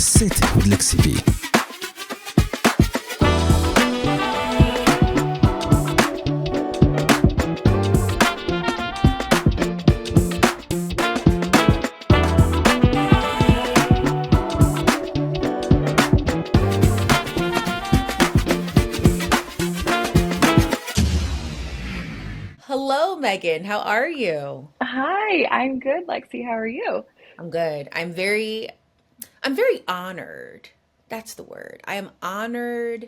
Cette écoute 𝐼𝐸𝐵. Hello, Megan. How are you? Hi, I'm good, Lexi. How are you? I'm good. I'm very honored. That's the word. I am honored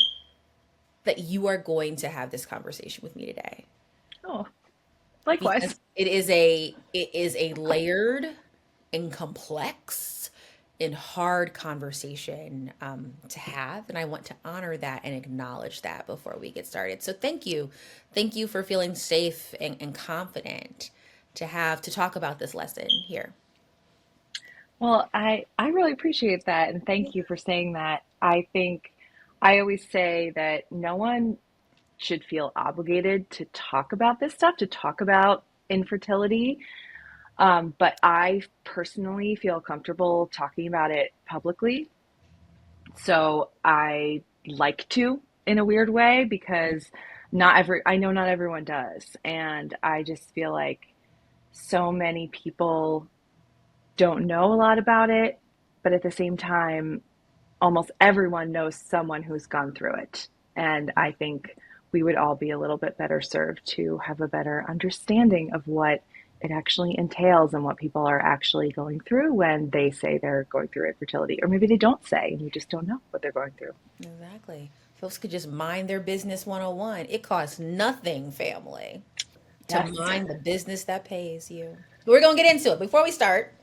that you are going to have this conversation with me today Oh, because likewise. it is a layered and complex and hard conversation to have, and I want to honor that and acknowledge that before we get started. So thank you for feeling safe and confident to talk about this lesson here. Well, I really appreciate that, and thank you for saying that. I think I always say that no one should feel obligated to talk about this stuff, to talk about infertility. But I personally feel comfortable talking about it publicly. So I like to in a weird way because I know not everyone does. And I just feel like so many people don't know a lot about it, but at the same time, almost everyone knows someone who's gone through it. And I think we would all be a little bit better served to have a better understanding of what it actually entails and what people are actually going through when they say they're going through infertility. Or maybe they don't say, and you just don't know what they're going through. Exactly. Folks could just mind their business 101. It costs nothing, family, to Yes. mind the business that pays you. We're going to get into it. Before we start,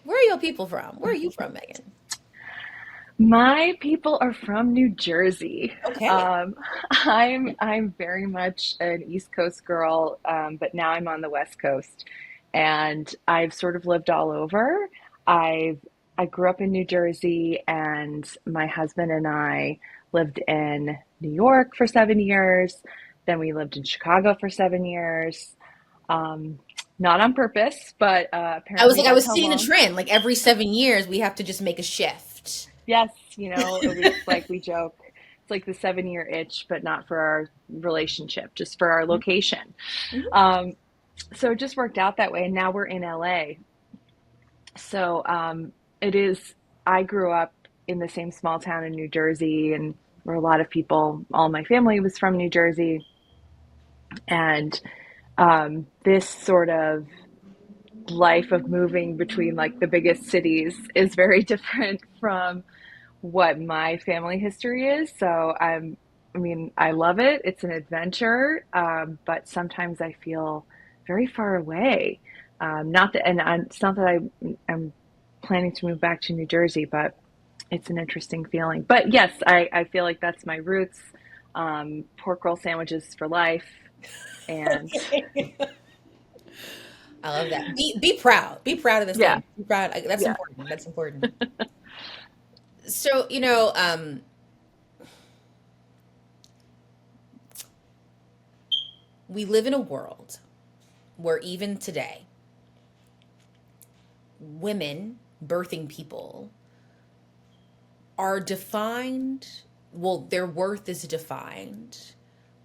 where are your people from? Where are you from, Megan? My people are from New Jersey. Okay. Um, I'm very much an East Coast girl, but now I'm on the West Coast, and I've sort of lived all over. I grew up in New Jersey, and my husband and I lived in New York for 7 years. Then we lived in Chicago for 7 years. Um, Not on purpose, but apparently I that's was how seeing a long. trend. Like every 7 years, we have to just make a shift. Yes, it's like we joke. It's like the 7 year itch, but not for our relationship, just for our location. Mhm. Um, so it just worked out that way. And now we're in LA. So it is, I grew up in the same small town in New Jersey, and where a lot of people, all my family was from New Jersey. And this sort of life of moving between like the biggest cities is very different from what my family history is. I mean, I love it. It's an adventure, but sometimes I feel very far away. Not that, and it's not that I'm planning to move back to New Jersey, but it's an interesting feeling. But yes, I feel like that's my roots. Pork roll sandwiches for life, and I love that. Be proud. Be proud of this yeah, name. Be proud. That's yeah. important. That's important. So, we live in a world where even today, women, birthing people, are defined, well, their worth is defined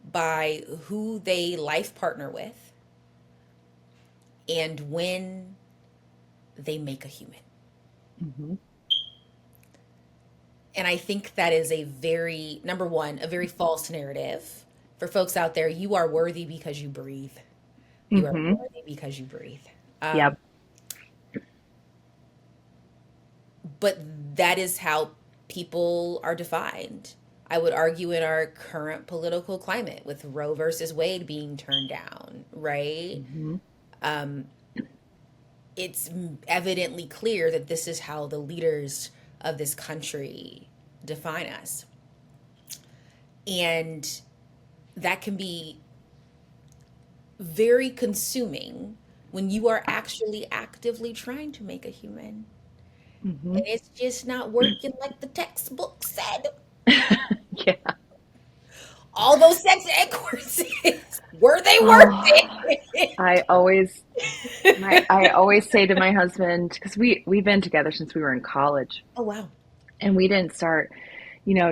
by who they life partner with and when they make a human. Hmm. And I think that is number one, a very false narrative. For folks out there, you are worthy because you breathe. You are Hmm. worthy because you breathe. Um, Yep. but that is how people are defined. I would argue in our current political climate with Roe versus Wade being turned down, right? Hmm. Um, it's evidently clear that this is how the leaders of this country define us. And that can be very consuming when you are actually actively trying to make a human. Hmm. And it's just not working like the textbook said. Yeah. All those sex ed courses, were they worth Oh, it? I always I always say to my husband, because we've been together since we were in college. Oh, wow. And we didn't start,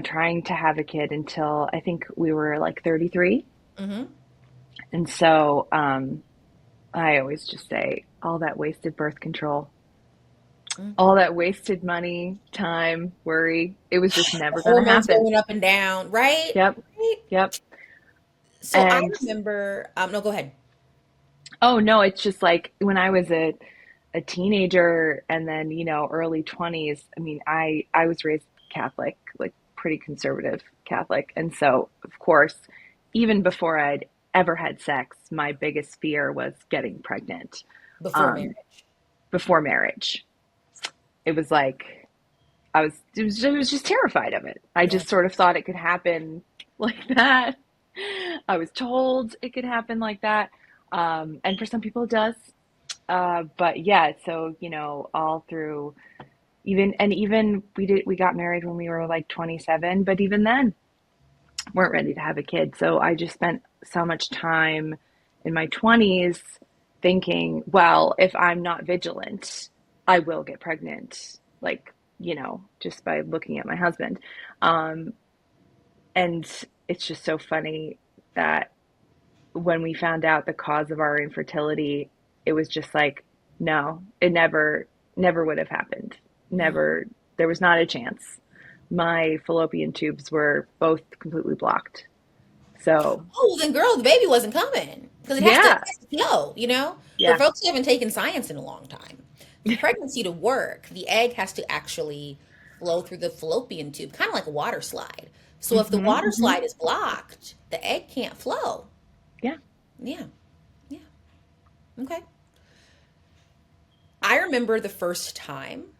trying to have a kid until I think we were like 33. Mm-hmm. And so I always just say all that wasted birth control, all that wasted money, time, worry, it was just never going to Hormones happen. going up and down, right? Yep. Right. Yep. So I And remember, no, go ahead. oh no, it's just like when I was a teenager and then, early 20s, I mean, I was raised Catholic, like pretty conservative Catholic. And so, of course, even before I'd ever had sex, my biggest fear was getting pregnant Before um, marriage. before marriage. It was like I was just terrified of it. I Yeah. just sort of thought it could happen like that. I was told it could happen like that. And for some people it does. But yeah, so all through even we got married when we were like 27, but even then weren't ready to have a kid. So I just spent so much time in my 20s thinking, well, if I'm not vigilant, I will get pregnant. Like, just by looking at my husband. Um, and it's just so funny that when we found out the cause of our infertility, it was just like, no, it never would have happened. Mhm. Never, there was not a chance. My fallopian tubes were both completely blocked. So, Oh, then girl, the baby wasn't coming because it yeah, has to flow, you know? For yeah. folks who haven't taken science in a long time, for pregnancy to work, the egg has to actually flow through the fallopian tube, kind of like a water slide. So if the Hmm. water Hmm. slide is blocked, the egg can't flow. Yeah. Yeah. Yeah. Okay. I remember the first time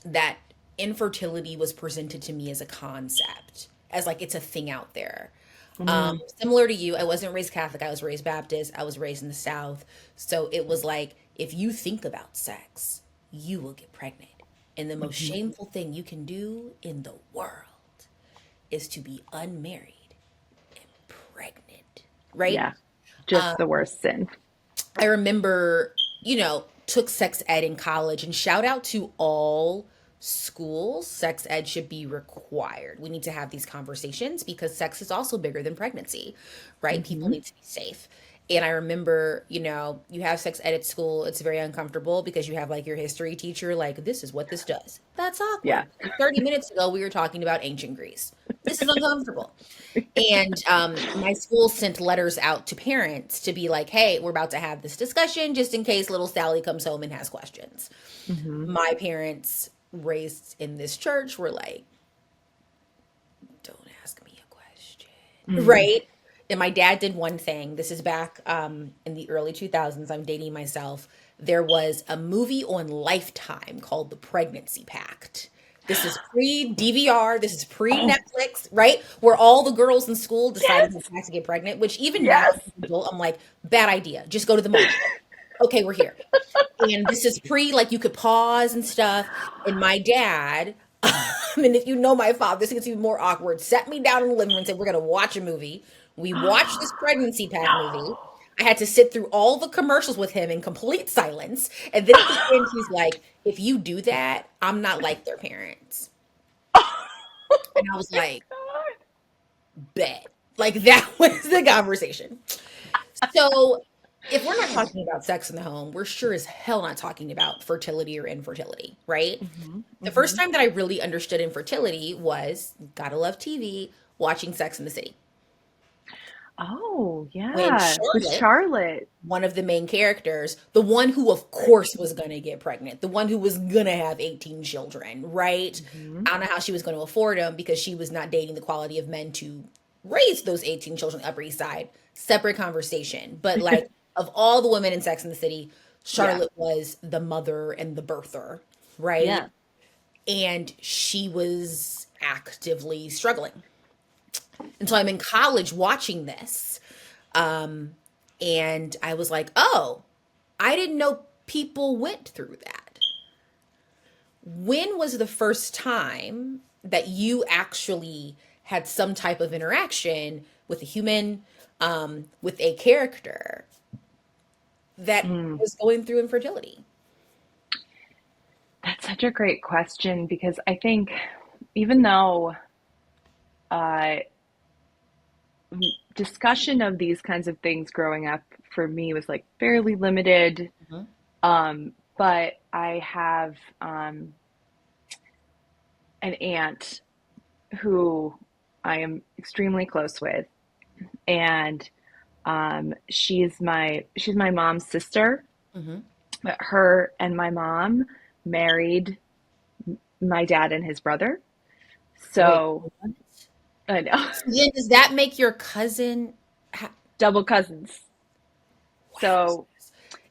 that infertility was presented to me as a concept, as like it's a thing out there. Mm, Similar to you, I wasn't raised Catholic. I was raised Baptist. I was raised in the South. So it was like, if you think about sex, you will get pregnant. And the most hmm. shameful thing you can do in the world is to be unmarried and pregnant, right? Yeah. Just the worst sin. I remember, took sex ed in college, and shout out to all schools. Sex ed should be required. We need to have these conversations because sex is also bigger than pregnancy, right? People Hmm. need to be safe. And I remember, you have sex ed at school. It's very uncomfortable because you have like your history teacher, like, this is what this does. That's Yeah. awkward. And 30 minutes ago, we were talking about ancient Greece. This is uncomfortable. And my school sent letters out to parents to be like, hey, we're about to have this discussion just in case little Sally comes home and has questions. Hmm. My parents, raised in this church, were like, don't ask me a question. Mm. Right? And my dad did one thing. This is back in the early 2000s. I'm dating myself. There was a movie on Lifetime called The Pregnancy Pact. This is pre DVR. This is pre Oh, Netflix, right? Where all the girls in school decided yes. not to get pregnant, which even now, Yes. as an adult, I'm like, bad idea. Just go to the mall. Okay, we're here. And this is pre, like, you could pause and stuff. And my dad, and if you know my father, this gets even more awkward, sat me down in the living room and said, we're going to watch a movie. We watched this pregnancy pack movie. No. I had to sit through all the commercials with him in complete silence. And then at the end, he's like, if you do that, I'm not like their parents. Oh And I was my like, God. bet. Like, that was the conversation. So, if we're not talking about sex in the home, we're sure as hell not talking about fertility or infertility, right? Hmm. The first Hmm. time that I really understood infertility was, gotta love TV, watching Sex in the City. Oh, When yeah. With Charlotte, Charlotte. one of the main characters, the one who of course was gonna get pregnant, the one who was gonna have 18 children, right? Hmm. I don't know how she was gonna afford them because she was not dating the quality of men to raise those 18 children Upper East Side. Separate conversation. But like, of all the women in Sex in the City, Yeah. Charlotte was the mother and the birther, right? Yeah. And she was actively struggling. And so I'm in college watching this. Um, and I was like, oh, I didn't know people went through that. When was the first time that you actually had some type of interaction with a human, with a character that Mm. was going through infertility? That's such a great question because I think even though uh, discussion of these kinds of things growing up for me was like fairly limited, Mhm. but I have an aunt who I am extremely close with, and she's my mom's sister. Mhm. But her and my mom married my dad and his brother. Wait, So what? I know. So then does that make your cousin Double cousins. wow. So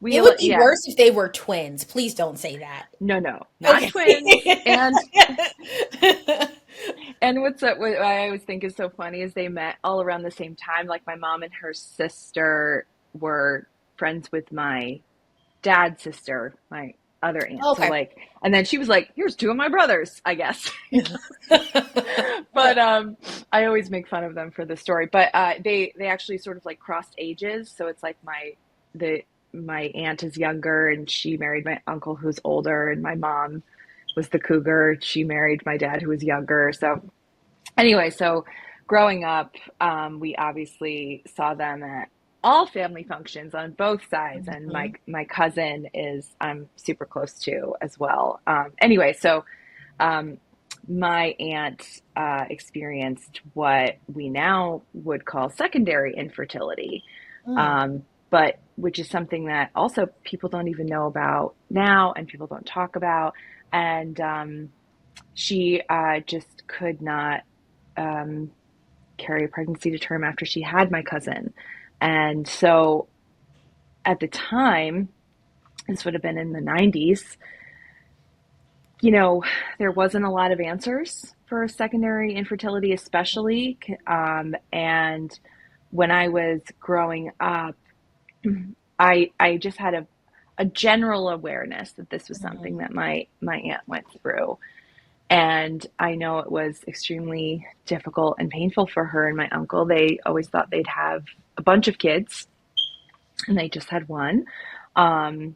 we, It would be yeah, worse if they were twins. Please don't say that. no, no, not Okay. twins. And what I always think is so funny is they met all around the same time. Like my mom and her sister were friends with my dad's sister, my other aunt. So Okay. like, and then she was like, "Here's two of my brothers, I guess." But I always make fun of them for the story. But they actually sort of like crossed ages. So it's like the my aunt is younger and she married my uncle who's older, and my mom was the cougar. She married my dad who was younger. So anyway, so growing up, we obviously saw them at all family functions on both sides, and Mhm. my cousin is I'm super close to as well. Anyway, so um, my aunt experienced what we now would call secondary infertility, Mm. um, but which is something that also people don't even know about now, and people don't talk about, and she just could not um, carry a pregnancy to term after she had my cousin. And so at the time, this would have been in the 90s, you know, there wasn't a lot of answers for secondary infertility, especially. And when I was growing up, I just had a general awareness that this was something Mhm. that my aunt went through. And I know it was extremely difficult and painful for her and my uncle. They always thought they'd have a bunch of kids, and they just had one. Um,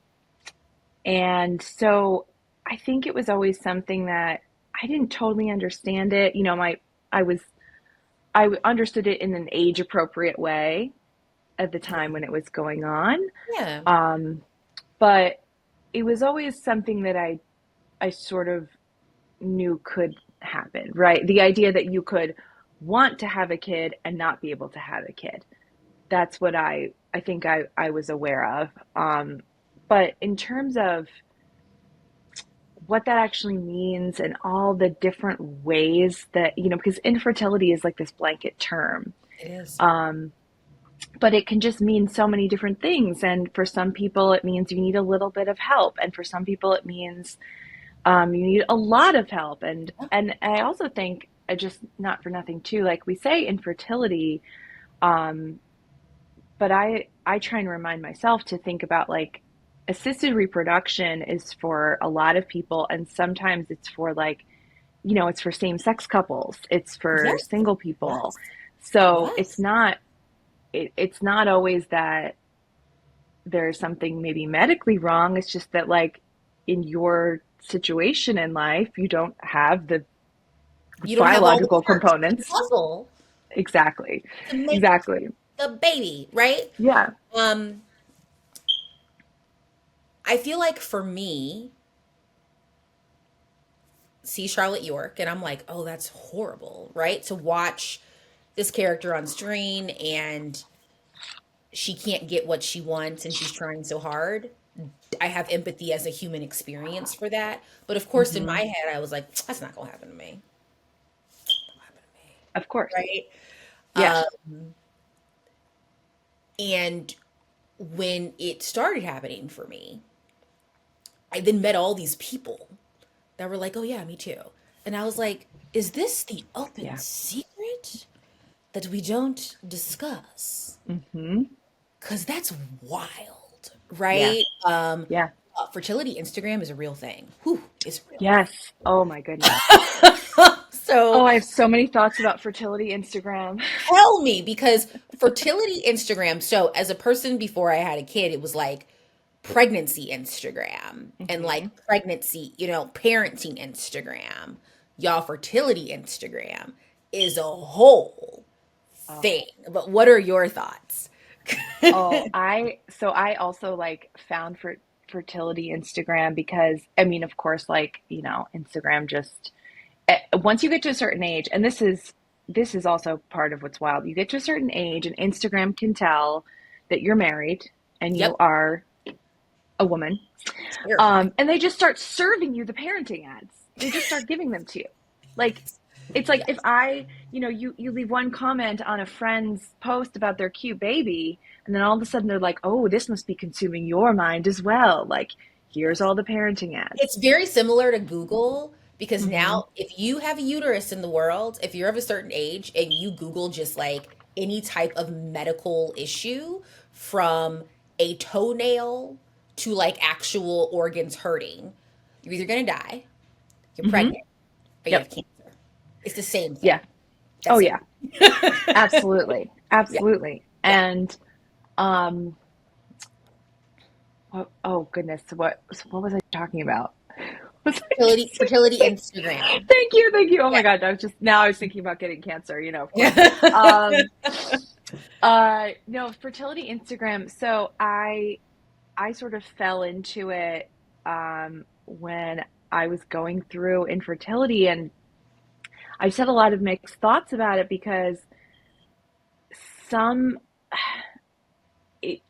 and so I think it was always something that I didn't totally understand it. You know, I was I understood it in an age appropriate way at the time when it was going on. Yeah. Um, but it was always something that I sort of knew could happen, right? The idea that you could want to have a kid and not be able to have a kid. That's what I think I was aware of. But in terms of what that actually means and all the different ways that, you know, because infertility is like this blanket term. It is. Um, but it can just mean so many different things. And for some people, it means you need a little bit of help. And for some people, it means you need a lot of help. Yeah. And I also think, just not for nothing too, like we say infertility, um, but I try and remind myself to think about like assisted reproduction is for a lot of people, and sometimes it's for like, you know, it's for same-sex couples, it's for Yes. single people. Yes. So Yes. it's not always that there's something maybe medically wrong. It's just that like in your situation in life, you don't have the You don't have all the biological parts to the components. puzzle Exactly. to make Exactly. the baby, right? Yeah. Um, I feel like for me, see Charlotte York, and I'm like, oh, that's horrible, right? To watch this character on screen and she can't get what she wants and she's trying so hard. I have empathy as a human experience for that. But of course, in my Hmm. head, I was like, that's not going to happen to me. Not gonna happen to me. Of course. Right. Yeah. And when it started happening for me, I then met all these people that were like, oh, yeah, me too. And I was like, is this the open Yeah. secret that we don't discuss? Hmm. Because that's wild, Yeah. right? Yeah. Fertility Instagram is a real thing. Whew, it's real. Yes. Oh my goodness. Oh, So I have so many thoughts about fertility Instagram. tell me, because fertility Instagram, so as a person before I had a kid, it was like pregnancy Instagram and like Hmm. pregnancy, parenting Instagram, y'all fertility Instagram is a whole Oh, thing. But what are your thoughts? oh, I also like found fertility Instagram because I mean, of course, like, Instagram just once you get to a certain age, and this is also part of what's wild. You get to a certain age and Instagram can tell that you're married and you Yep, are a woman. terrifying. And they just start serving you the parenting ads. They just start giving them to you. Like, it's like if Yes. you leave one comment on a friend's post about their cute baby, and then all of a sudden they're like, oh, this must be consuming your mind as well. Like, here's Yes. all the parenting ads. It's very similar to Google because Mm-hmm. now if you have a uterus in the world, if you're of a certain age and you Google just like any type of medical issue from a toenail to like actual organs hurting, you're either going to die, you're Mm-hmm. pregnant, or you have Yep. cancer. It's the same Yeah. thing. Oh, That's yeah. it. Absolutely. Yeah. Absolutely. Yeah. And um oh goodness, what was I talking about? Was I Fertility, just fertility Instagram. Thank you, thank you. Oh my Yeah. God, I was thinking about getting cancer, of course. Yeah. Um no, fertility Instagram. So I sort of fell into it when I was going through infertility, and I just had a lot of mixed thoughts about it because some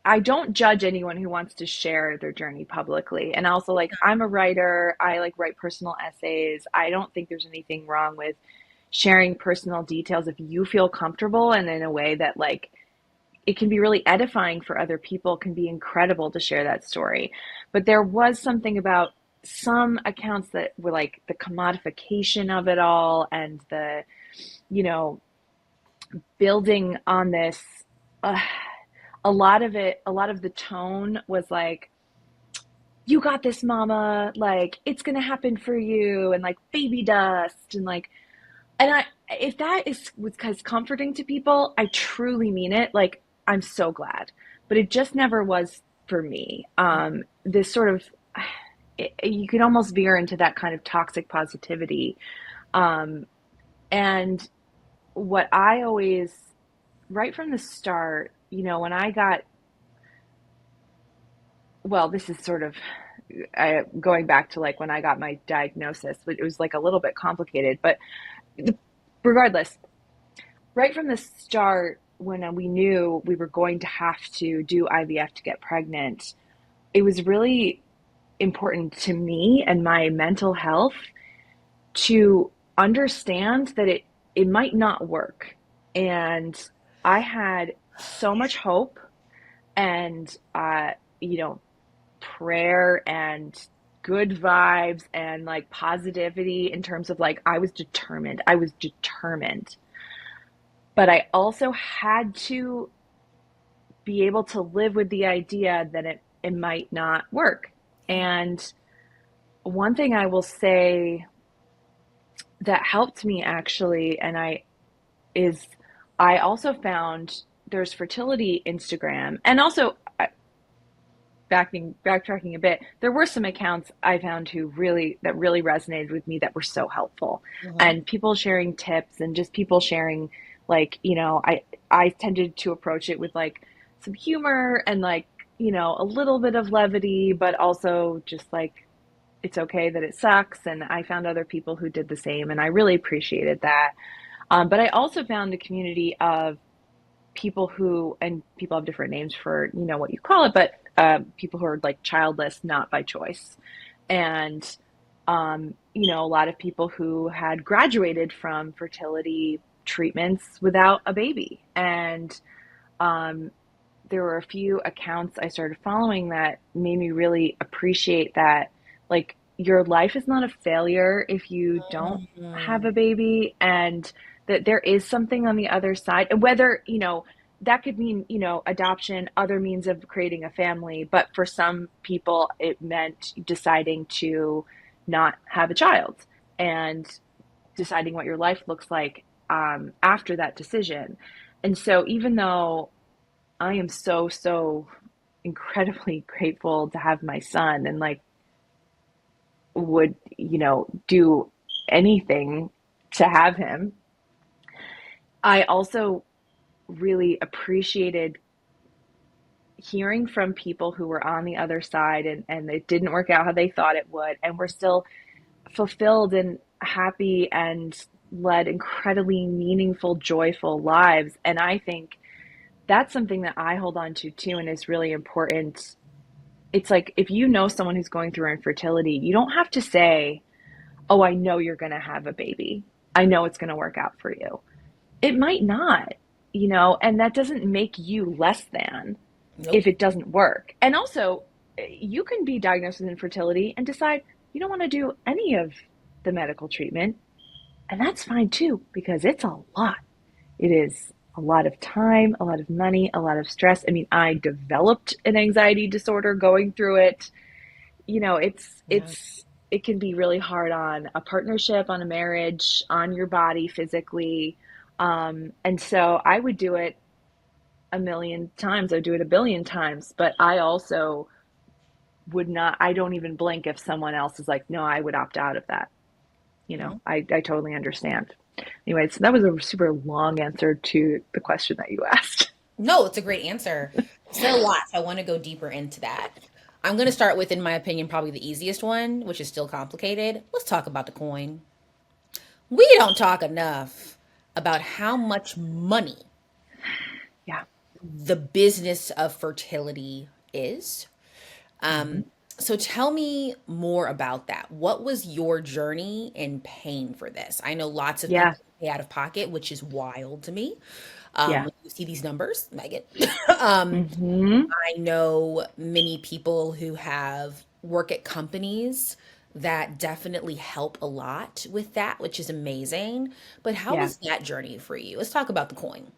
I don't judge anyone who wants to share their journey publicly. And also, like, I'm a writer, I like write personal essays. I don't think there's anything wrong with sharing personal details if you feel comfortable and in a way that, like, it can be really edifying for other people, can be incredible to share that story. But there was something about some accounts that were like the commodification of it all and the, you know, building on this. Uh, a lot of the tone was like, you got this, mama, like, it's gonna happen for you, and like baby dust, and like, and I, if that is was comforting to people, I truly mean it. Like, I'm so glad, but it just never was for me. This sort of, you can almost veer into that kind of toxic positivity. Um, and what I always, right from the start, when I got, well, this is sort of going back to like when I got my diagnosis, but it was like a little bit complicated. But regardless, right from the start, when we knew we were going to have to do IVF to get pregnant, it was really important to me and my mental health to understand that it might not work. And I had so much hope and you know prayer and good vibes and like positivity in terms of like I was determined, but I also had to be able to live with the idea that it might not work. And one thing I will say that helped me actually, is I also found there's fertility Instagram, and also backtracking a bit, there were some accounts I found that really resonated with me that were so helpful, Mhm. and people sharing tips and just people sharing, like, I tended to approach it with like some humor and like, a little bit of levity, but also just like, it's okay that it sucks. And I found other people who did the same, and I really appreciated that. But I also found a community of people who, and people have different names for, what you call it, but people who are like childless, not by choice. And, a lot of people who had graduated from fertility treatments without a baby. And um, there were a few accounts I started following that made me really appreciate that, like, your life is not a failure if you don't have Mhm. a baby, and that there is something on the other side. And whether, that could mean, adoption, other means of creating a family. But for some people, it meant deciding to not have a child and deciding what your life looks like after that decision. And so even though I am so, so incredibly grateful to have my son and like would, do anything to have him. I also really appreciated hearing from people who were on the other side and it didn't work out how they thought it would, and were still fulfilled and happy and led incredibly meaningful, joyful lives. And I think that's something that I hold on to too and is really important. It's like if you know someone who's going through infertility, you don't have to say, "Oh, I know you're going to have a baby. I know it's going to work out for you." It might not, and that doesn't make you less than Nope. if it doesn't work. And also, you can be diagnosed with infertility and decide you don't want to do any of the medical treatment. And that's fine too, because it's a lot. It is a lot of time, a lot of money, a lot of stress. I mean, I developed an anxiety disorder going through it. Yeah. It can be really hard on a partnership, on a marriage, on your body physically. And so I would do it a million times. I would do it a billion times, but I also would not, I don't even blink if someone else is like, no, I would opt out of that. Mhm. I totally understand. Anyway, so that was a super long answer to the question that you asked. No, it's a great answer. You said a lot, so I want to go deeper into that. I'm going to start with, in my opinion, probably the easiest one, which is still complicated. Let's talk about the coin. We don't talk enough about how much money Yeah. the business of fertility is. Hmm. Um, so tell me more about that. What was your journey in paying for this? I know lots of Yeah. people pay out of pocket, which is wild to me. Yeah. When you see these numbers, Megan. um, Hmm. I know many people who have work at companies that definitely help a lot with that, which is amazing. But how Yeah. was that journey for you? Let's talk about the coin.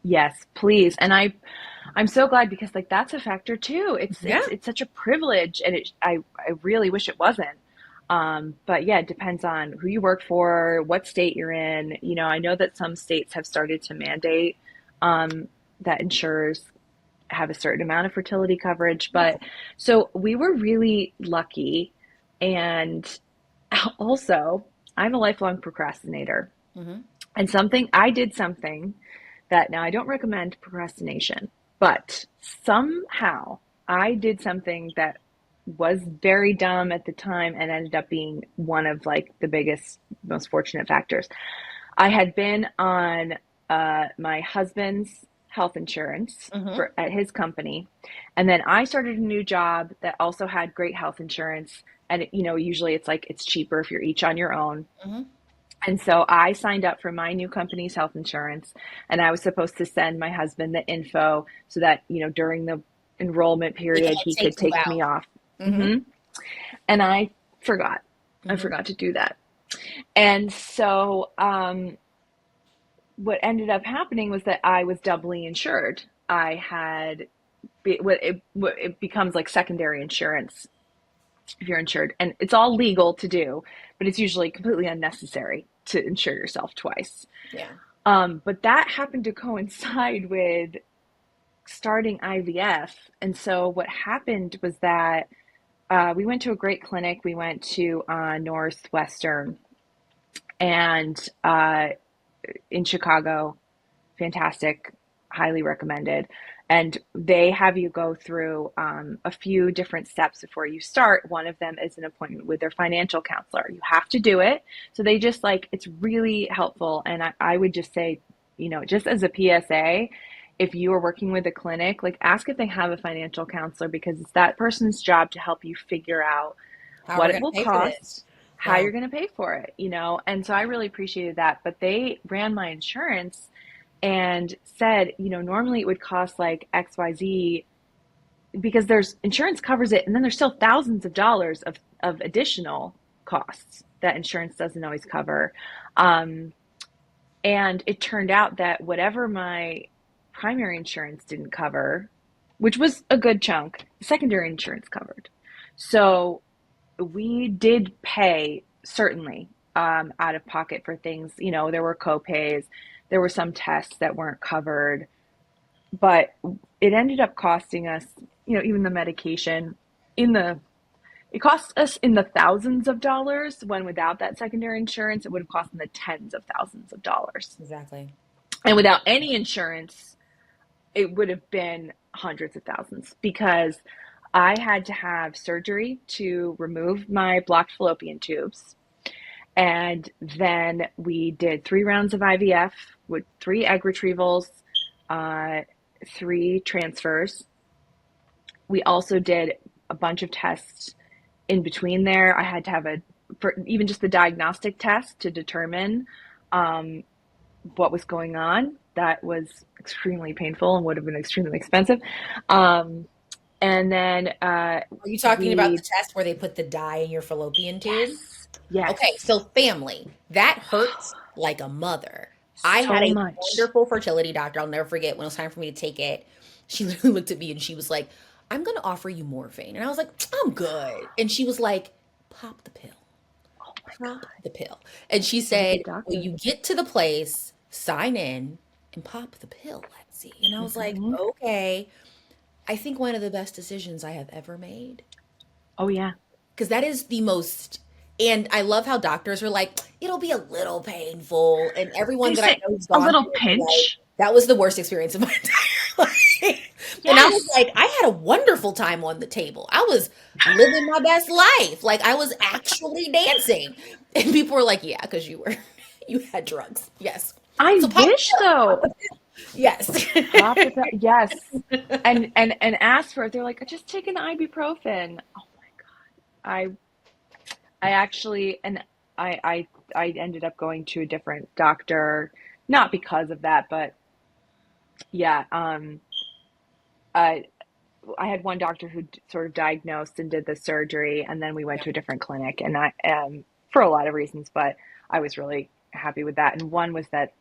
Yes, please. And I'm so glad because like that's a factor too. It's Yeah. it's it's such a privilege, and I really wish it wasn't. But yeah, it depends on who you work for, what state you're in. I know that some states have started to mandate um, that insurers have a certain amount of fertility coverage. Yeah. But so we were really lucky, and also I'm a lifelong procrastinator, Hmm. and I did something that now I don't recommend procrastination, but somehow I did something that was very dumb at the time and ended up being one of like the biggest, most fortunate factors. I had been on my husband's health insurance Hmm. for at his company, and then I started a new job that also had great health insurance. And usually it's like it's cheaper if you're each on your own. Hmm. And so I signed up for my new company's health insurance, and I was supposed to send my husband the info so that, during the enrollment They period, can't he take could you take me out. off. Hmm. Hmm. And I forgot. I Hmm. forgot to do that. And so what ended up happening was that I was doubly insured. I had what it becomes like secondary insurance if you're insured, and it's all legal to do, but it's usually completely unnecessary to insure yourself twice. Yeah. But that happened to coincide with starting IVF. And so what happened was that we went to a great clinic. We went to Northwestern and in Chicago. Fantastic, highly recommended. And they have you go through a few different steps before you start. One of them is an appointment with their financial counselor. You have to do it. So they just like, it's really helpful. And I would just say, just as a PSA, if you are working with a clinic, like ask if they have a financial counselor because it's that person's job to help you figure out How we're what it going to will pay for this? cost, how Yeah. you're going to pay for it. And so I really appreciated that. But they ran my insurance and said, normally it would cost like XYZ because there's insurance covers it, and then there's still thousands of dollars of additional costs that insurance doesn't always cover. Um, and it turned out that whatever my primary insurance didn't cover, which was a good chunk, secondary insurance covered. So we did pay certainly out of pocket for things. There were co-pays, there were some tests that weren't covered, but it ended up costing us. even the medication in the it costs us in the thousands of dollars, when without that secondary insurance, it would have cost in the tens of thousands of dollars. Exactly. And without any insurance, it would have been hundreds of thousands, because I had to have surgery to remove my blocked fallopian tubes. And then we did 3 rounds of IVF with 3 egg retrievals, 3 transfers. We also did a bunch of tests in between there. I had to have even just the diagnostic test to determine what was going on. That was extremely painful and would have been extremely expensive. And then Are you talking about the we, test where they put the dye in your fallopian tube? yes, Okay, yes, so family, that hurts like a mother. I had so a much. wonderful fertility doctor. I'll never forget when it was time for me to take it. She literally looked at me and she was like, I'm going to offer you morphine. And I was like, I'm good. And she was like, pop the pill, Oh my pop God. the pill. And she What a said, good when doctor. you get to the place, sign in and pop the pill. Let's see. And I was like, Hmm. okay. I think one of the best decisions I have ever made, Oh yeah. because that is the most, and I love how doctors are like, it'll be a little painful, and everyone They that I say know who's a gone little through it, they're like, pinch. that was the worst experience of my entire life. And I was Yes. like, I had a wonderful time on the table. I was living my best life. Like I was actually dancing. And people were like, yeah, because you had drugs. Yes. I So pop the wish pill. Pop though. the pill. Yes. Pop the pill. Yes. And ask for it. They're like, just take an ibuprofen. Oh my God. I actually, and I ended up going to a different doctor, not because of that, but yeah, I I had one doctor who sort of diagnosed and did the surgery, and then we went Yeah. to a different clinic, and I for a lot of reasons, but I was really happy with that. And one was that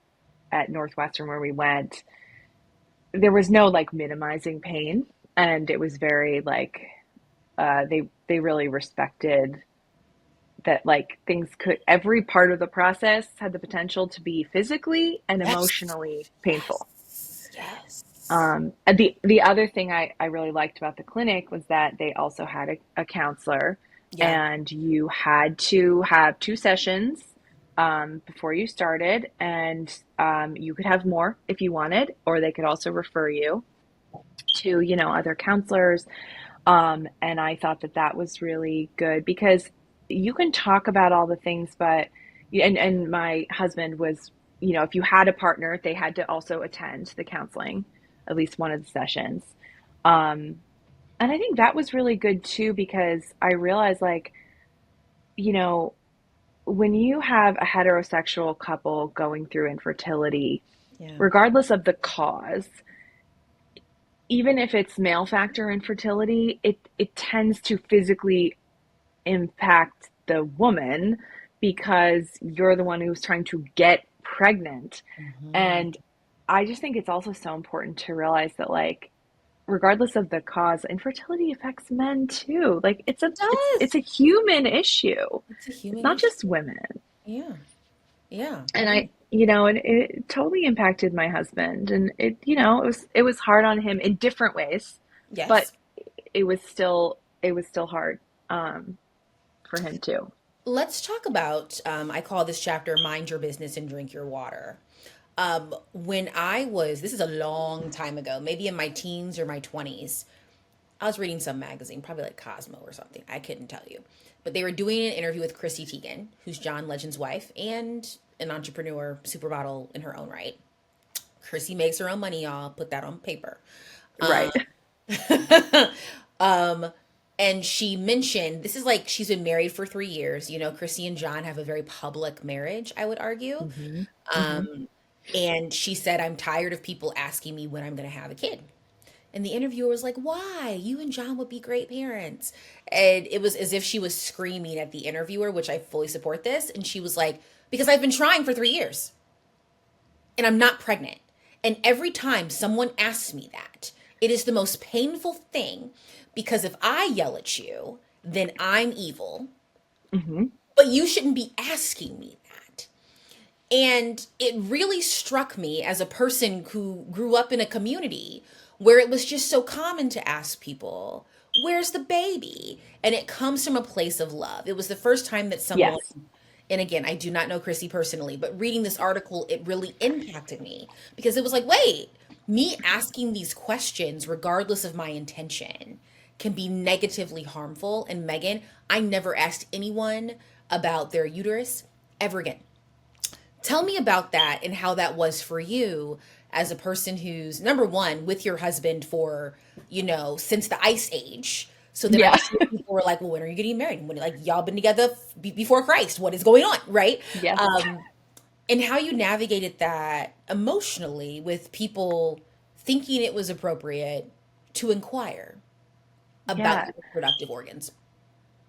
at Northwestern where we went, there was no like minimizing pain, and it was very like they really respected that, like, things could every part of the process had the potential to be physically and Yes. emotionally painful. Yes. Yes. And the other thing I really liked about the clinic was that they also had a counselor, Yeah. and you had to have 2 sessions before you started, and you could have more if you wanted, or they could also refer you to, other counselors. And I thought that that was really good, because you can talk about all the things, but and my husband was, if you had a partner, they had to also attend the counseling, at least one of the sessions. Um, and I think that was really good too, because I realized, like, you know, when you have a heterosexual couple going through infertility, Yeah. regardless of the cause, even if it's male factor infertility, it tends to physically impact the woman, because you're the one who's trying to get pregnant. Hmm. And I just think it's also so important to realize that, like, regardless of the cause, infertility affects men too. Like, It it's does. a human issue. It's a It's human not issue. just women. Yeah. Yeah. And Yeah. and it totally impacted my husband, and it was hard on him in different ways, but Yes. it was still hard for him too. Let's talk about, I call this chapter Mind Your Business and Drink Your Water. When I was, this is a long time ago, maybe in my teens or my 20s, I was reading some magazine, probably like Cosmo or something. I couldn't tell you. But they were doing an interview with Chrissy Teigen, who's John Legend's wife and an entrepreneur, supermodel in her own right. Chrissy makes her own money, y'all. Put that on paper. Right. um, and she mentioned this is like she's been married for 3 years. Chrissy and John have a very public marriage, I would argue. Hmm. Hmm. Um, and she said, I'm tired of people asking me when I'm going to have a kid. And the interviewer was like, why? You and John would be great parents. And it was as if she was screaming at the interviewer, which I fully support this. And she was like, because I've been trying for 3 years and I'm not pregnant. And every time someone asks me that, it is the most painful thing, because if I yell at you, then I'm evil, Hmm. but you shouldn't be asking me that. And it really struck me as a person who grew up in a community where it was just so common to ask people, where's the baby? And it comes from a place of love. It was the first time that someone, Yes. and again, I do not know Chrissy personally, but reading this article, it really impacted me because it was like, wait, me asking these questions, regardless of my intention, can be negatively harmful. And Megan, I never asked anyone about their uterus ever again. Tell me about that and how that was for you as a person who's number one with your husband for, since the ice age. So then I'm Yeah. sure people were like, well, when are you getting married? When like y'all been together before Christ? What is going on? Right. Yes. And how you navigated that emotionally with people thinking it was appropriate to inquire about Yeah. your reproductive organs.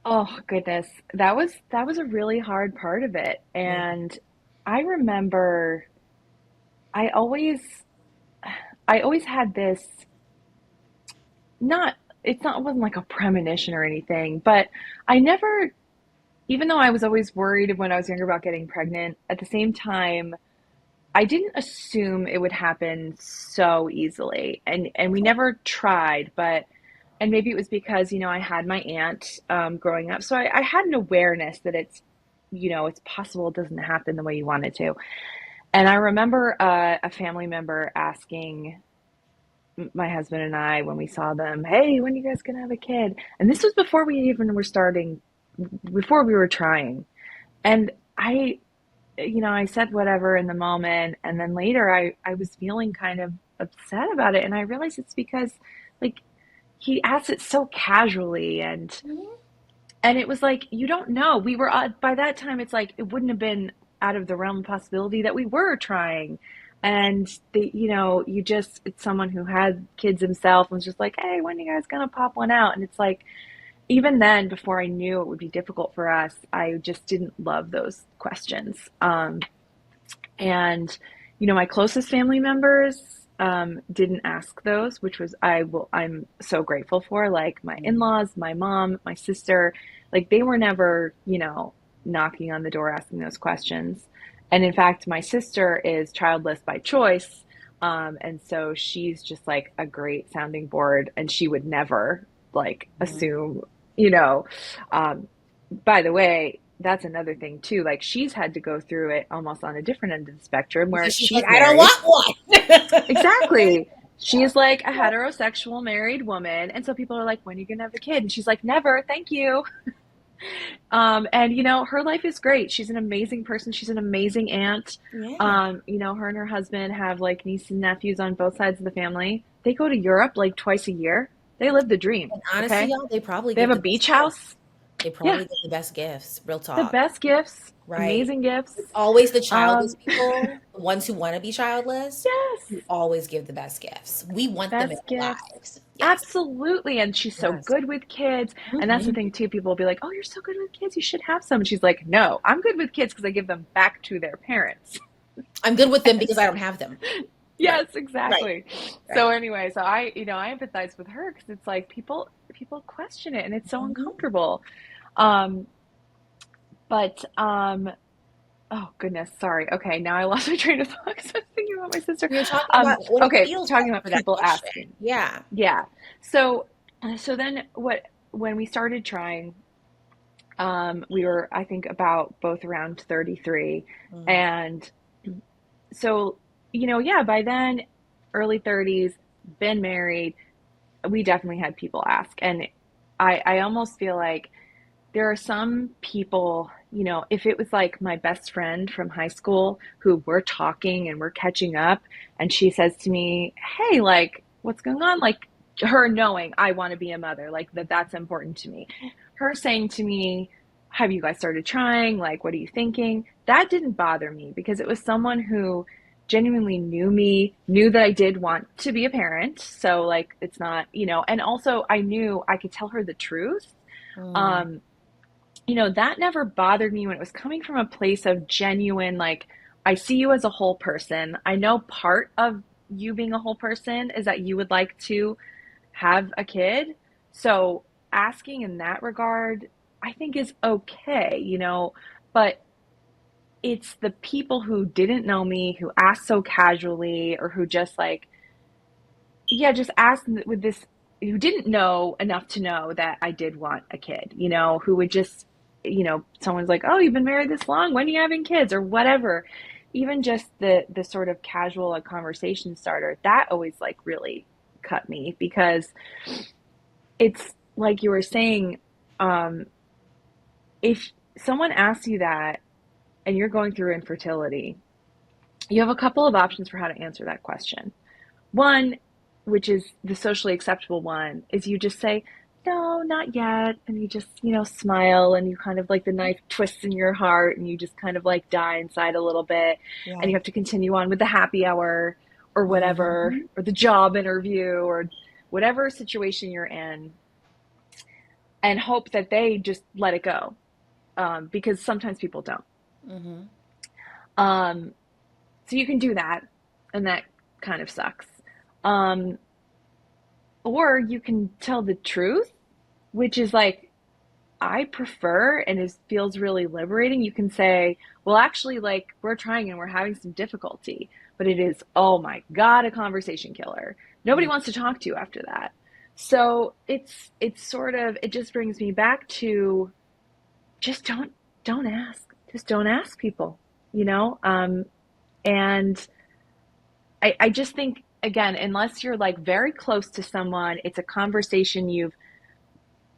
Oh goodness. That was a really hard part of it. Yeah. And I remember I always I always had this, not it's not it wasn't like a premonition or anything, but I never, even though I was always worried when I was younger about getting pregnant, at the same time I didn't assume it would happen so easily. And we never tried, but and maybe it was because, I had my aunt growing up. So I had an awareness that it's possible it doesn't happen the way you want it to. And I remember a family member asking my husband and I when we saw them, hey, when are you guys gonna have a kid? And this was before we even were starting, before we were trying. And I said whatever in the moment. And then later I was feeling kind of upset about it. And I realized it's because, like, he asked it so casually, and it was like, you don't know. We were by that time, it's like it wouldn't have been out of the realm of possibility that we were trying. And it's someone who had kids himself and was just like, hey, when are you guys gonna pop one out? And it's like, even then, before I knew it would be difficult for us, I just didn't love those questions. And my closest family members didn't ask those, which was I'm so grateful for. Like my in-laws, my mom, my sister, like they were never, knocking on the door asking those questions. And in fact, my sister is childless by choice. And so she's just like a great sounding board, and she would never like assume, you know. By the way, that's another thing too. Like she's had to go through it almost on a different end of the spectrum where Because she's like, she's I don't married. want one. Exactly. She's like a heterosexual married woman. And so people are like, when are you going to have a kid? And she's like, never, thank you. And her life is great. She's an amazing person. She's an amazing aunt. Yeah. Her and her husband have like nieces and nephews on both sides of the family. They go to Europe like twice a year. They live the dream. And honestly, Okay. y'all, they probably They have give a the best beach gifts. house. They Yeah. probably give the best gifts. Real The talk. best gifts, Right. amazing gifts. It's always the childless Um, people, the ones who want to be childless, yes. who always give the best gifts. We want them in Best our gifts. lives. Yes. Absolutely. And she's so Yes. good with kids. And that's the Hmm. thing too. People will be like, oh, you're so good with kids. You should have some. And she's like, no, I'm good with kids because I give them back to their parents. I'm good with them because I don't have them. Right. Yes, Right. exactly. So Right. anyway, so I empathize with her because it's like people question it and it's so Hmm. uncomfortable. Um, but oh goodness, sorry. Okay, now I lost my train of thought because I was thinking about my sister. We were talking about what it Okay, feels talking like about for that people question. asking. Yeah. Yeah. So so then when we started trying, we were, I think, about both around 33. Mm. And so, yeah, by then, early 30s, been married, we definitely had people ask. And I almost feel like there are some people, if it was like my best friend from high school who we're talking and we're catching up, and she says to me, hey, like, what's going on? Like, her knowing I want to be a mother, like that's important to me. Her saying to me, have you guys started trying? Like, what are you thinking? That didn't bother me because it was someone who genuinely knew me, knew that I did want to be a parent. So, like, it's not, and also I knew I could tell her the truth. Mm. Um, that never bothered me when it was coming from a place of genuine, like, I see you as a whole person. I know part of you being a whole person is that you would like to have a kid. So asking in that regard, I think is okay, but it's the people who didn't know me, who asked so casually, or who just like, yeah, just asked with this, who didn't know enough to know that I did want a kid, who would just, someone's like, oh, you've been married this long, when are you having kids, or whatever. Even just the sort of casual like conversation starter, that always like really cut me, because it's like you were saying, if someone asks you that and you're going through infertility, you have a couple of options for how to answer that question. One, which is the socially acceptable one, is you just say, no, not yet. And you just, smile, and you kind of like the knife twists in your heart, and you just kind of like die inside a little bit. Yeah. And you have to continue on with the happy hour or whatever, or the job interview or whatever situation you're in, and hope that they just let it go. Because sometimes people don't. So you can do that, and that kind of sucks. Or you can tell the truth, which is like, I prefer, and it feels really liberating. You can say, well, actually, like, we're trying and we're having some difficulty, but it is, oh my God, a conversation killer. Nobody wants to talk to you after that. So it's sort of, it just brings me back to just don't ask. Just don't ask people, and I just think, again, unless you're like very close to someone, it's a conversation you've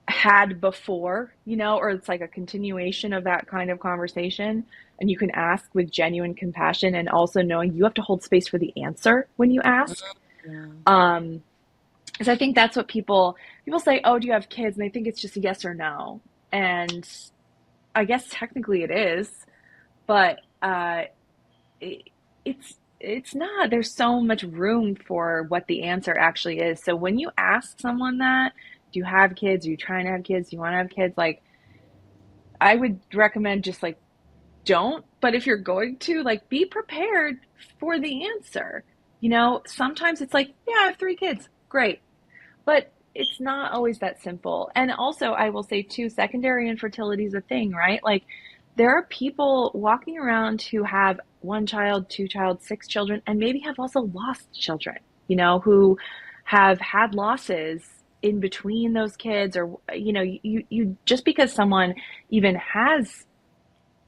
had before, or it's like a continuation of that kind of conversation, and you can ask with genuine compassion, and also knowing you have to hold space for the answer when you ask. Because I think that's what people say, oh, do you have kids? And they think it's just a yes or no. And I guess technically it is, but it's not. There's so much room for what the answer actually is. So when you ask someone that, do you have kids? Are you trying to have kids? Do you want to have kids? Like, I would recommend just like, don't. But if you're going to, like, be prepared for the answer. Sometimes it's like, yeah, I have 3 kids. Great. But it's not always that simple. And also, I will say too, secondary infertility is a thing, right? Like, there are people walking around who have 1 child, 2 child, 6 children, and maybe have also lost children, who have had losses in between those kids, or, you just because someone even has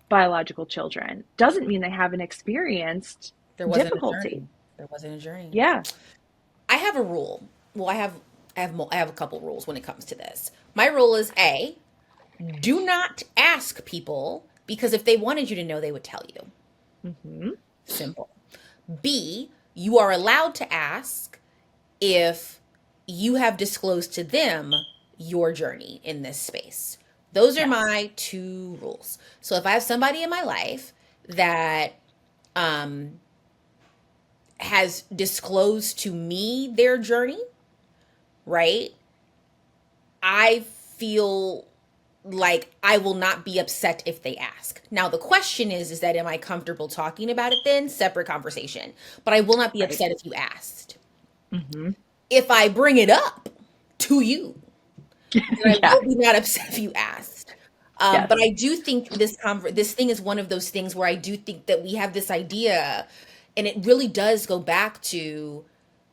biological children doesn't mean they haven't experienced There wasn't a difficulty. journey. There wasn't a journey. Yeah. I have a rule. Well, I have a couple rules when it comes to this. My rule is A, do not ask people, because if they wanted you to know, they would tell you. Simple. B, you are allowed to ask if you have disclosed to them your journey in this space. Those are my 2 rules. So if I have somebody in my life that has disclosed to me their journey, right? I feel like I will not be upset if they ask. Now, the question is that am I comfortable talking about it then? Separate conversation. But I will not be upset if you asked. If I bring it up to you, then I will be not upset if you asked. But I do think this thing is one of those things where I do think that we have this idea, and it really does go back to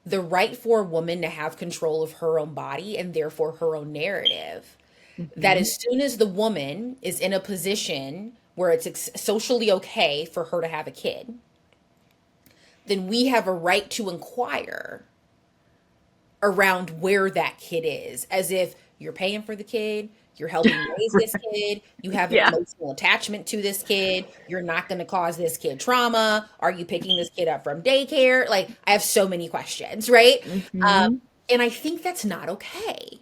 the right for a woman to have control of her own body and therefore her own narrative. That as soon as the woman is in a position where it's socially okay for her to have a kid, then we have a right to inquire around where that kid is, as if you're paying for the kid, you're helping raise this kid, you have an emotional attachment to this kid, you're not going to cause this kid trauma, are you picking this kid up from daycare? Like, I have so many questions, right? And I think that's not okay,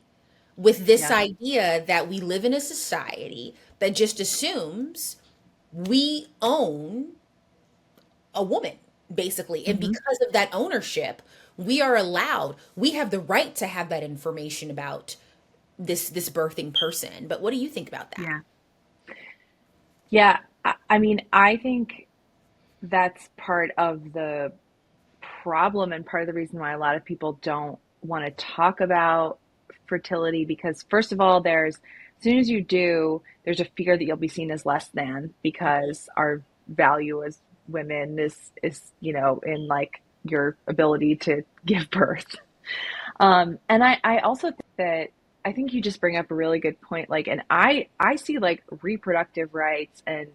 with this idea that we live in a society that just assumes we own a woman, basically. And because of that ownership, we have the right to have that information about this birthing person. But what do you think about that? Yeah. I mean, I think that's part of the problem, and part of the reason why a lot of people don't want to talk about fertility, because first of all, as soon as you do, there's a fear that you'll be seen as less than, because our value as women is, in like your ability to give birth. And I also think that I think you just bring up a really good point. Like, and I see like reproductive rights and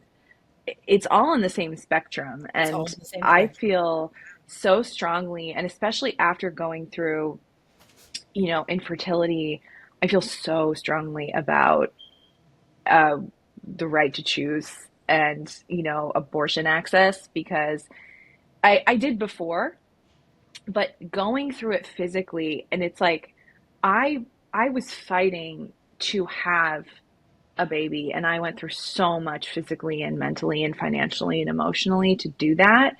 it's all on the same spectrum. It's all And in the same I spectrum. feel so strongly, and especially after going through, infertility, I feel so strongly about uh, the right to choose and, abortion access because I did before, but going through it physically, and it's like I I was fighting to have a baby, and I went through so much physically and mentally and financially and emotionally to do that.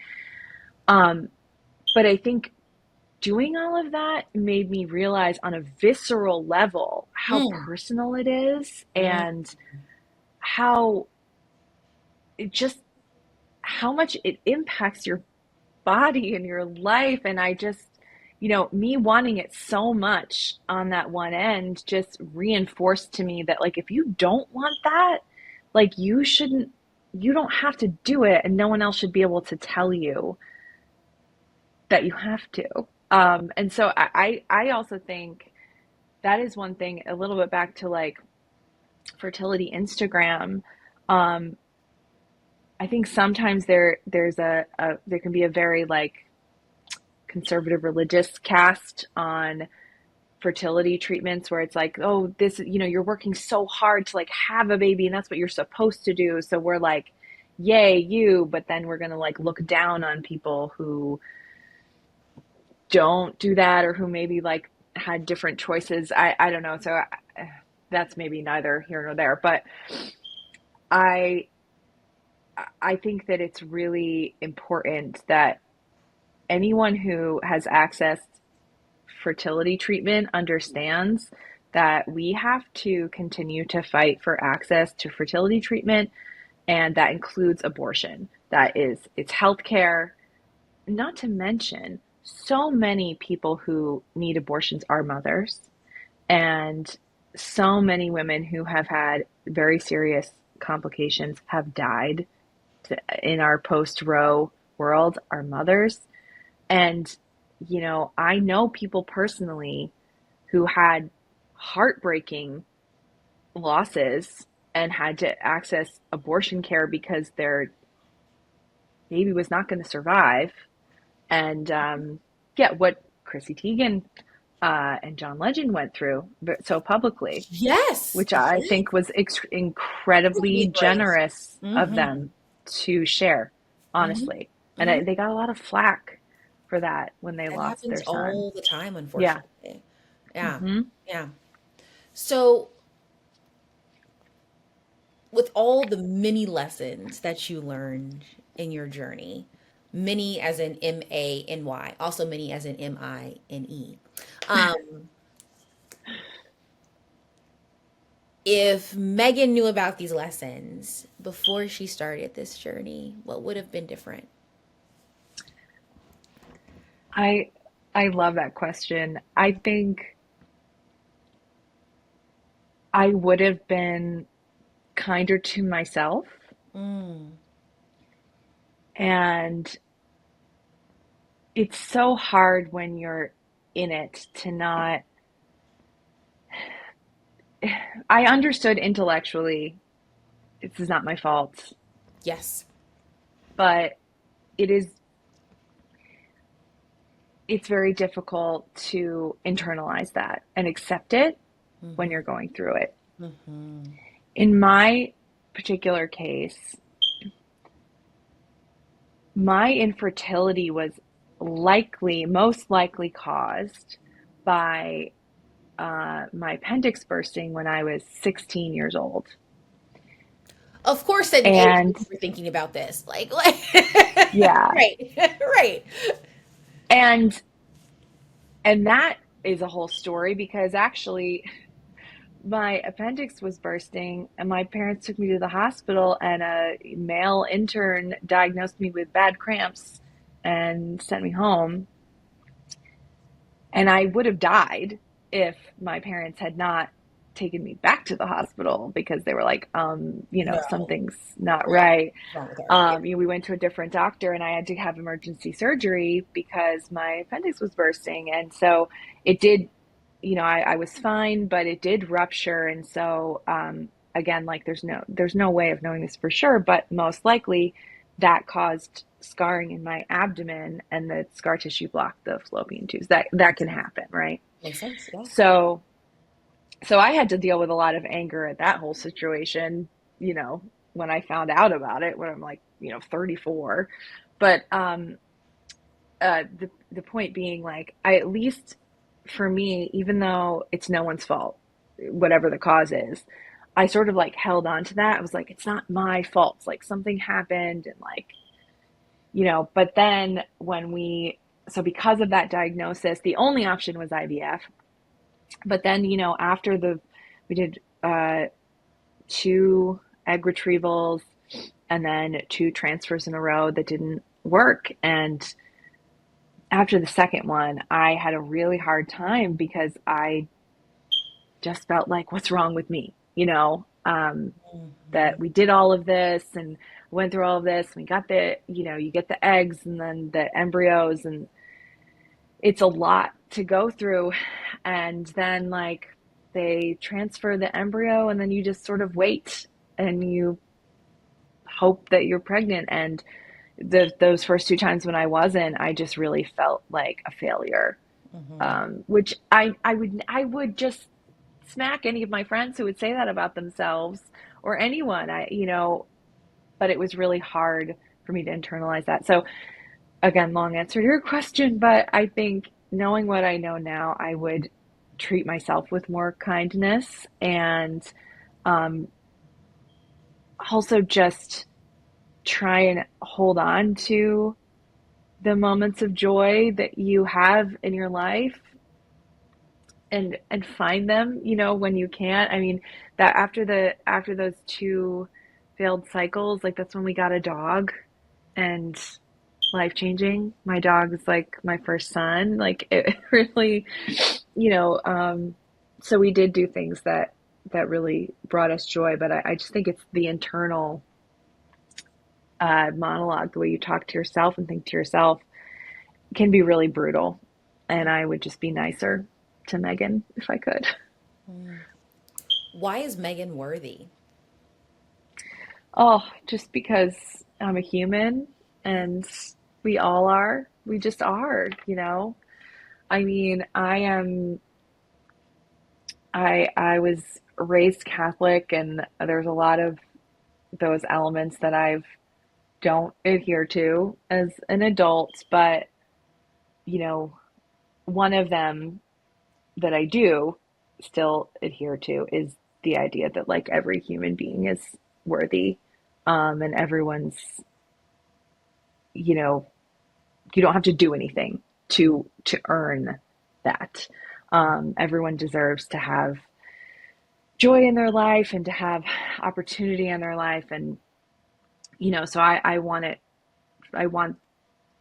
Um, but I think doing all of that made me realize on a visceral level how Mm, personal it is mm. and how it just how much it impacts your body and your life. And I just, me wanting it so much on that one end just reinforced to me that, like, if you don't want that, like, you don't have to do it. And no one else should be able to tell you that you have to. And so I also think that is one thing, a little bit back to like fertility Instagram. Um, I think sometimes there can be a very like conservative religious cast on fertility treatments where it's like, oh, this, you're working so hard to like have a baby and that's what you're supposed to do. So we're like, yay, you, but then we're going to like look down on people who don't do that or who maybe like had different choices. I don't know. So that's maybe neither here nor there, but I, I think that it's really important that anyone who has accessed fertility treatment understands that we have to continue to fight for access to fertility treatment, and that includes abortion. It's healthcare, not to mention so many people who need abortions are mothers, and so many women who have had very serious complications have died in our post-Roe world are mothers. And, I know people personally who had heartbreaking losses and had to access abortion care because their baby was not going to survive. And yeah, what Chrissy Teigen and John Legend went through so publicly, Yes, which I yes. think was incredibly Incredibly brave. generous of Mm-hmm. them to share, Mm-hmm. honestly. And Mm-hmm. they got a lot of flack for that when they That lost happens their son. all the time, Yeah. unfortunately. Yeah. Hmm. Yeah. So, with all the many lessons that you learned in your journey, many as in MANY, also many as in MINE. Um, if Megan knew about these lessons before she started this journey, what would have been different? I I love that question. I think I would have been kinder to myself, Mm. and it's so hard when you're in it to not. I understood intellectually this is not my fault, Yes. but it is it's very difficult to internalize that and accept it when Mm-hmm. you're going through it. Mm-hmm. In my particular case, my infertility was most likely caused by my appendix bursting when I was 16 years old. Of course, at an age And we're thinking about this, like yeah, right, right. and that is a whole story because actually my appendix was bursting and my parents took me to the hospital and a male intern diagnosed me with bad cramps and sent me home. And I would have died if my parents had not taken me back to the hospital because they were like, No. something's not Right. right. What's wrong with her? Yeah. We went to a different doctor and I had to have emergency surgery because my appendix was bursting. And so it did, I was fine, but it did rupture. And so, again, like there's no way of knowing this for sure, but most likely that caused scarring in my abdomen and the scar tissue blocked the fallopian tubes. That can happen, right? Makes sense. Yeah. So, so I had to deal with a lot of anger at that whole situation, when I found out about it, when I'm like, 34. But the point being, like, I at least for me, even though it's no one's fault, whatever the cause is, I sort of like held on to that. I was like, it's not my fault. It's like something happened and like, but then so because of that diagnosis, the only option was IVF. But then, after we did 2 egg retrievals and then 2 transfers in a row that didn't work. And after the second one, I had a really hard time because I just felt like, what's wrong with me? That we did all of this and went through all of this. And we got you get the eggs and then the embryos, and it's a lot to go through. And then like they transfer the embryo and then you just sort of wait and you hope that you're pregnant. And those first 2 times when I wasn't, I just really felt like a failure. Which I would just smack any of my friends who would say that about themselves, or anyone, but it was really hard for me to internalize that. So again, long answer to your question, but I think knowing what I know now, I would treat myself with more kindness, and also just try and hold on to the moments of joy that you have in your life, and find them, when you can. I mean, that after those 2 failed cycles, like that's when we got a dog, and life changing. My dog is like my first son. Like it really, so we did do things that really brought us joy. But I just think it's the internal monologue, the way you talk to yourself and think to yourself, can be really brutal. And I would just be nicer to Megan if I could. Why is Megan worthy? Oh, just because I'm a human and we all are. We just are. I mean, I was raised Catholic, and there's a lot of those elements that I don't adhere to as an adult, but one of them that I do still adhere to is the idea that like every human being is worthy, and everyone's, you know, you don't have to do anything to earn that. Everyone deserves to have joy in their life and to have opportunity in their life, and so I want it. I want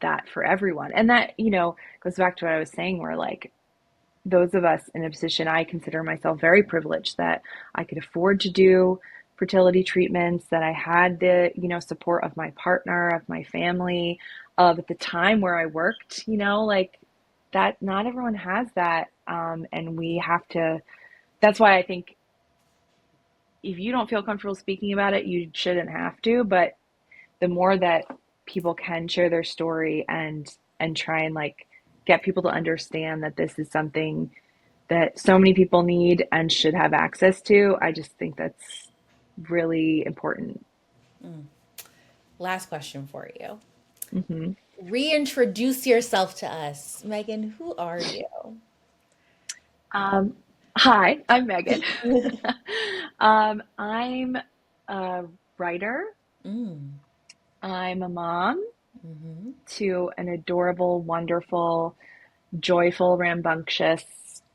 that for everyone, and that goes back to what I was saying, where like those of us in a position, I consider myself very privileged that I could afford to do fertility treatments, that I had the, support of my partner, of my family, of at the time where I worked, like that, not everyone has that. And we have to, that's why I think if you don't feel comfortable speaking about it, you shouldn't have to, but the more that people can share their story and try and like get people to understand that this is something that so many people need and should have access to, I just think that's really important. Last question for you. Mm-hmm. Reintroduce yourself to us. Megan, who are you? Hi, I'm Megan. I'm a writer. Mm. I'm a mom Mm-hmm. to an adorable, wonderful, joyful, rambunctious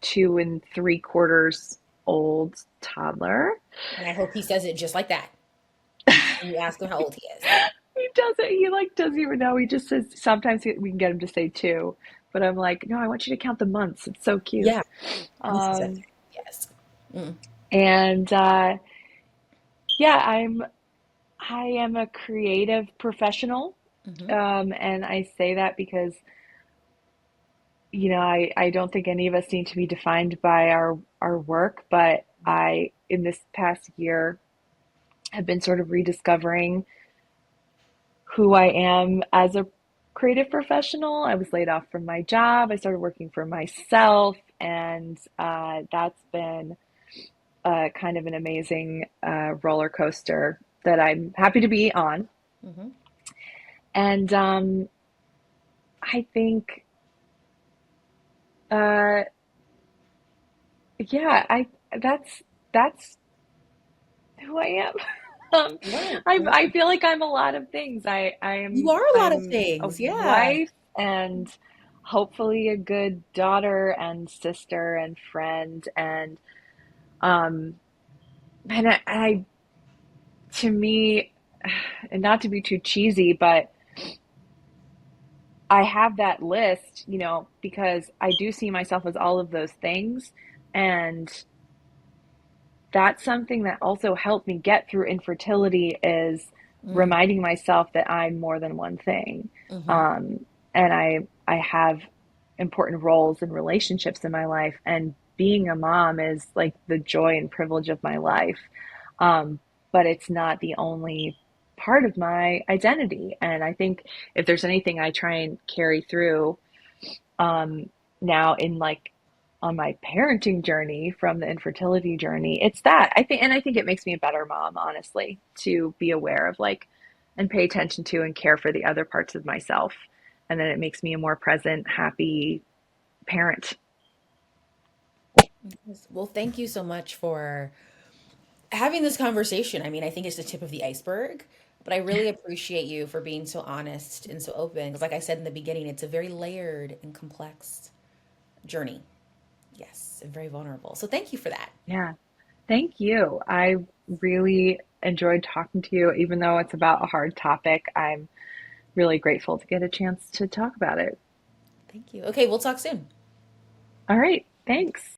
2 3/4 old toddler. And I hope he says it just like that. And you ask him how old he is. He doesn't. He like doesn't even know. He just says sometimes we can get him to say 2, but I'm like, no, I want you to count the months. It's so cute. Yeah. He says Um, that. Yes. Mm. And yeah, I am a creative professional. Hmm. And I say that because, I don't think any of us need to be defined by our work, but Right. in this past year, have been sort of rediscovering who I am as a creative professional. I was laid off from my job. I started working for myself, and that's been kind of an amazing roller coaster that I'm happy to be on. Hmm. And I think, uh, yeah, that's who I am. Um, No, I feel like I'm a lot of things. you are a lot of I'm a things. Yeah. wife and hopefully a good daughter and sister and friend um and I to me, and not to be too cheesy, but I have that list, because I do see myself as all of those things, and that's something that also helped me get through infertility is Mm, reminding myself that I'm more than one thing. hmm. And I have important roles and relationships in my life, and being a mom is like the joy and privilege of my life. Um, but it's not the only part of my identity. And I think if there's anything I try and carry through um, now in like on my parenting journey from the infertility journey, it's that I think it makes me a better mom, honestly, to be aware of like and pay attention to and care for the other parts of myself. And then it makes me a more present, happy parent. Yes. Well, thank you so much for having this conversation. I mean, I think it's the tip of the iceberg, but I really appreciate you for being so honest and so open. Because, like I said in the beginning, it's a very layered and complex journey. Yes, and very vulnerable. So, thank you for that. Yeah. Thank you. I really enjoyed talking to you, even though it's about a hard topic. I'm really grateful to get a chance to talk about it. Thank you. Okay, we'll talk soon. All right. Thanks.